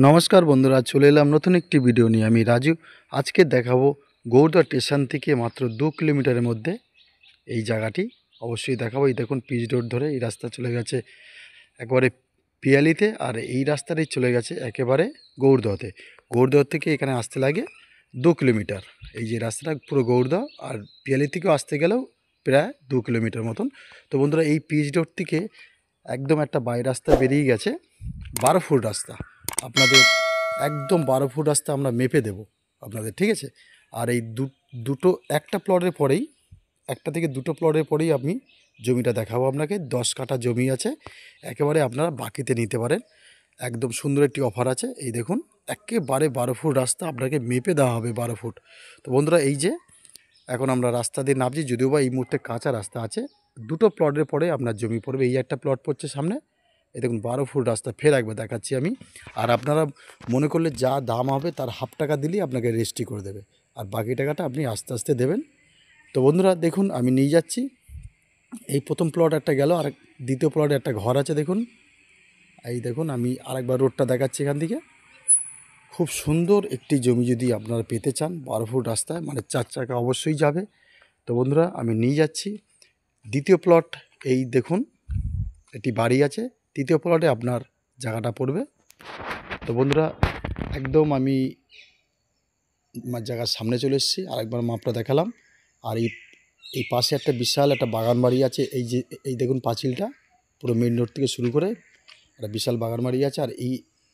নমস্কার বন্ধুরা, চলে এলাম নতুন একটি ভিডিও নিয়ে। আমি রাজু। আজকে দেখাবো গৌড়দা স্টেশন থেকে মাত্র 2 কিলোমিটারের মধ্যে এই জায়গাটি অবশ্যই দেখাবো। এই দেখুন, পিচ রোড ধরে এই রাস্তা চলে গেছে একবারে পিয়ালিতে, আর এই রাস্তাটাই চলে গেছে একেবারে গৌড়দতে। গৌড়দহ থেকে এখানে আসতে লাগে 2 কিলোমিটার। এই যে রাস্তাটা পুরো গৌড়দহ, আর পিয়ালি থেকেও আসতে গেলেও প্রায় 2 কিলোমিটার মতন। তো বন্ধুরা, এই পিচ রোড থেকে একদম একটা বাই রাস্তা বেরিয়ে গেছে, 12 ফুট রাস্তা আপনাদের, একদম 12 ফুট রাস্তা আমরা মেপে দেব আপনাদের, ঠিক আছে। আর এই দুটো একটা প্লটের পরেই, একটা থেকে দুটো প্লটের পরেই আমি জমিটা দেখাবো আপনাকে। 10 কাঠা জমি আছে, একেবারে আপনারা বাকিতে নিতে পারেন। একদম সুন্দর একটি অফার আছে। এই দেখুন, একেবারে 12 ফুট রাস্তা আপনাকে মেপে দেওয়া হবে, 12 ফুট। তো বন্ধুরা, এই যে এখন আমরা রাস্তা দিয়ে নামছি, যদিও বা এই মুহূর্তে কাঁচা রাস্তা আছে। দুটো প্লটের পরে আপনার জমি পড়বে। এই একটা প্লট পড়ছে সামনে, এই দেখুন 12 ফুট রাস্তা। ফের একবার দেখাচ্ছি আমি। আর আপনারা মনে করলে যা দাম হবে তার হাফ টাকা দিলেই আপনাকে রেজিস্ট্রি করে দেবে, আর বাকি টাকাটা আপনি আস্তে আস্তে দেবেন। তো বন্ধুরা দেখুন, আমি নিয়ে যাচ্ছি। এই প্রথম প্লট একটা গেল, আর দ্বিতীয় প্লটে একটা ঘর আছে দেখুন। এই দেখুন, আমি আরেকবার রোডটা দেখাচ্ছি এখান থেকে। খুব সুন্দর একটি জমি যদি আপনারা পেতে চান 12 ফুট রাস্তায়, মানে 4 চাকা অবশ্যই যাবে। তো বন্ধুরা, আমি নিয়ে যাচ্ছি দ্বিতীয় প্লট। এই দেখুন, একটি বাড়ি আছে তৃতীয় প্লটে আপনার জায়গাটা পড়বে। তো বন্ধুরা, একদম আমি জায়গার সামনে চলে এসেছি, আরেকবার মাপটা দেখালাম। আর এই পাশে একটা বিশাল একটা বাগান বাড়ি আছে। এই যে এই দেখুন পাঁচিলটা, পুরো মেন রোড থেকে শুরু করে একটা বিশাল বাগান বাড়ি আছে। আর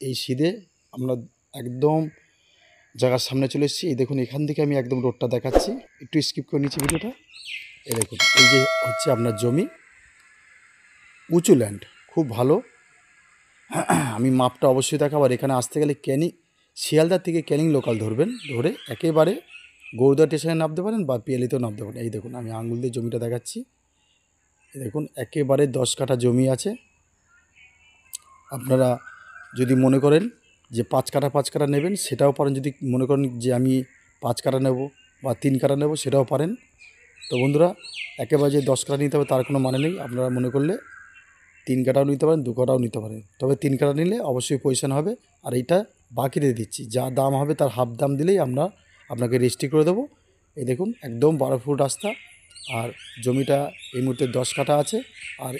এই সিধে আমরা একদম জায়গার সামনে চলে এসেছি। এই দেখুন, এখান থেকে আমি একদম রোডটা দেখাচ্ছি, একটু স্কিপ করে নিচ্ছি ভিডিওটা। এই দেখুন, এই যে হচ্ছে আপনার জমি, উঁচু ল্যান্ড, খুব ভালো। আমি মাপটা অবশ্যই দেখাবো। আর এখানে আসতে গেলে শিয়ালদার থেকে ক্যানিং লোকাল ধরবেন, ধরে একেবারে গৌড়দহ স্টেশনে নামতে পারেন বা পিয়ালিতেও নামতে পারেন। এই দেখুন, আমি আঙুল দিয়ে জমিটা দেখাচ্ছি। এই দেখুন, একেবারে 10 কাঠা জমি আছে। আপনারা যদি মনে করেন যে 5 কাঠা নেবেন, সেটাও পারেন। যদি মনে করেন যে আমি 5 কাঠা নেব বা 3 কাঠা নেব, সেটাও পারেন। তো বন্ধুরা, একেবারে যে 10 কাঠা নিতে হবে তার কোনো মানে নেই। আপনারা মনে করলে 3 কাঠাও নিতে পারেন, 2 কাঠাও নিতে পারেন। তবে 3 কাঠা নিলে অবশ্যই পয়সা হবে। আর এইটা বাকিতে দিচ্ছি, যা দাম হবে তার হাফ দাম দিলেই আমরা আপনাকে রেজিস্ট্রি করে দেবো। এই দেখুন, একদম 12 ফুট রাস্তা। আর জমিটা এই মুহূর্তে 10 কাঠা আছে। আর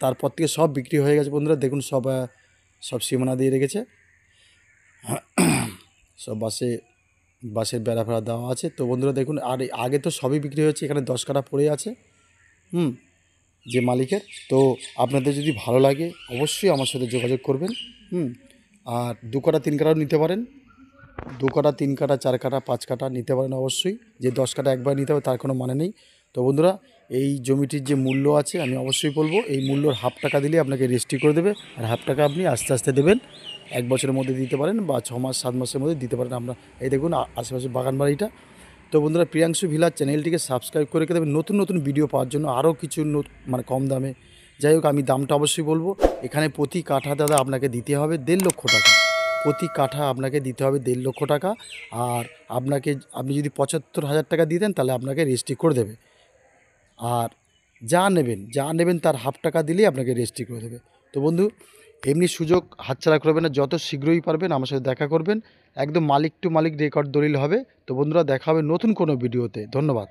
তারপর থেকে সব বিক্রি হয়ে গেছে বন্ধুরা। দেখুন, সব সীমানা দিয়ে রেখেছে, সব বাঁশের বেড়া ফেড়া দেওয়া আছে। তো বন্ধুরা দেখুন, আর আগে তো সবই বিক্রি হয়েছে, এখানে 10 কাঠা পড়ে আছে যে মালিকের। তো আপনাদের যদি ভালো লাগে অবশ্যই আমার সাথে যোগাযোগ করবেন। আর 2 কাঠা 3 কাঠাও নিতে পারেন, 2 কাঠা 3 কাঠা 4 কাঠা 5 কাঠা নিতে পারেন অবশ্যই। যে 10 কাঠা একবার নিতে হবে তার কোনো মানে নেই। তো বন্ধুরা, এই জমিটির যে মূল্য আছে আমি অবশ্যই বলবো, এই মূল্যর হাফ টাকা দিলে আপনাকে রেজিস্ট্রি করে দেবে। আর হাফ টাকা আপনি আস্তে আস্তে দেবেন, 1 বছরের মধ্যে দিতে পারেন বা 6 মাস 7 মাসের মধ্যে দিতে পারেন। আমরা এই দেখুন আশেপাশে বাগান বাড়িটা। তো বন্ধুরা, প্রিয়াংশু ভিলার চ্যানেলটিকে সাবস্ক্রাইব করে রেখে দেবেন নতুন নতুন ভিডিও পাওয়ার জন্য, আরও কিছু মানে কম দামে। যাই হোক, আমি দামটা অবশ্যই বলবো। এখানে প্রতি কাঠা দাদা আপনাকে দিতে হবে 1.5 লক্ষ টাকা। প্রতি কাঠা আপনাকে দিতে হবে 1.5 লক্ষ টাকা। আর আপনি যদি 75,000 টাকা দিয়ে দেন, তাহলে আপনাকে রেজিস্ট্রি করে দেবে। আর যা নেবেন তার হাফ টাকা দিলেই আপনাকে রেজিস্ট্রি করে দেবে। তো বন্ধু, এমনি সুযোগ হাতছাড়া করবেন না, যত শীঘ্রই পারবেন আমার সাথে দেখা করবেন। একদম মালিক টু মালিক রেকর্ড দলিল হবে। তো বন্ধুরা, দেখা হবে নতুন কোনো ভিডিওতে। ধন্যবাদ।